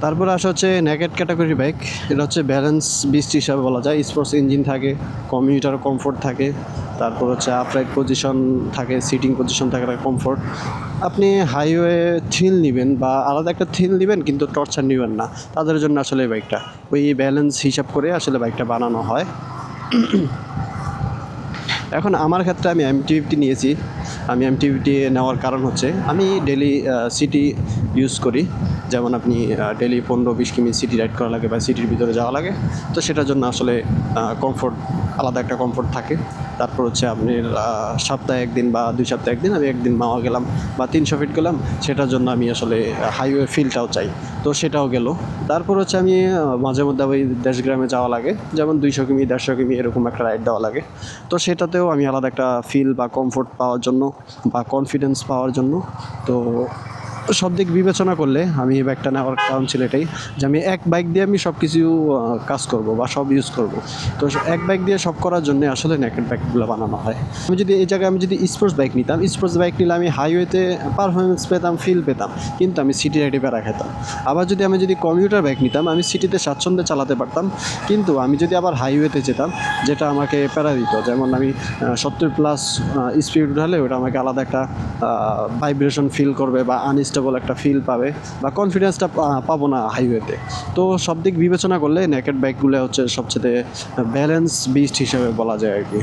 তারপরে আসা হচ্ছে নেকেড ক্যাটাগরি বাইক। এটা হচ্ছে ব্যালেন্স বিস্ট হিসাবে বলা যায়। স্পোর্টস ইঞ্জিন থাকে, কমিউটার কমফোর্ট থাকে, তারপর হচ্ছে আপরাইট পজিশন থাকে, সিটিং পজিশন থাকে, কমফোর্ট। আপনি হাইওয়ে থ্রিল নেবেন বা আলাদা একটা থ্রিল নেবেন, কিন্তু টর্চার নেবেন না, তাদের জন্য আসলে এই বাইকটা ওই ব্যালেন্স হিসাব করে আসলে বাইকটা বানানো হয়। এখন আমার ক্ষেত্রে আমি MT-50 নিয়েছি। আমি MT-50 নেওয়ার কারণ হচ্ছে আমি ডেলি সিটি ইউজ করি। যেমন আপনি ডেলি 15-20 কিমি সিটি রাইড করা লাগে বা সিটির ভিতরে যাওয়া লাগে, তো সেটার জন্য আসলে কমফোর্ট, আলাদা একটা কমফোর্ট থাকে। তারপর হচ্ছে আপনি সপ্তাহে 1 দিন বা 2 সপ্তাহে 1 দিন আমি 1 দিন মাওয়া গেলাম বা 300 ফিট গেলাম, সেটার জন্য আমি আসলে হাইওয়ে ফিলটাও চাই, তো সেটাও গেল। তারপর হচ্ছে আমি মাঝে মধ্যে ওই দেশগ্রামে যাওয়া লাগে, যেমন 200 কিমি 150 কিমি এরকম একটা রাইড দেওয়া লাগে। তো সেটাতেও আমি আলাদা একটা ফিল বা কমফোর্ট পাওয়ার জন্য বা কনফিডেন্স পাওয়ার জন্য, তো সব দিক বিবেচনা করলে আমি এই বাইকটা নেওয়ার কারণ ছিল এটাই, যে আমি এক বাইক দিয়ে আমি সব কিছু কাজ করব বা সব ইউজ করব। তো এক বাইক দিয়ে সব করার জন্য আসলে নেকেড বাইকগুলো বানানো হয়। আমি যদি এই জায়গায় আমি যদি স্পোর্টস বাইক নিতাম, স্পোর্টস বাইক নিলে আমি হাইওয়েতে পারফরমেন্স পেতাম, ফিল পেতাম, কিন্তু আমি সিটি রাইডে প্যারা খেতাম। আবার যদি আমি যদি কমিউটার বাইক নিতাম, আমি সিটিতে স্বাচ্ছন্দ্যে চালাতে পারতাম, কিন্তু আমি যদি আবার হাইওয়েতে যেতাম, যেটা আমাকে প্যারা দিত, যেমন আমি 70+ স্পিড উঠালে ওটা আমাকে আলাদা একটা ভাইব্রেশন ফিল করবে বা আনস্টেবল একটা ফিল পাবে বা কনফিডেন্সটা পাবো না হাইওয়েতে। তো সব দিক বিবেচনা করলে নেকেড বাইকগুলো হচ্ছে সবচেয়ে ব্যালেন্স বিস্ট হিসেবে বলা যায় আর কি।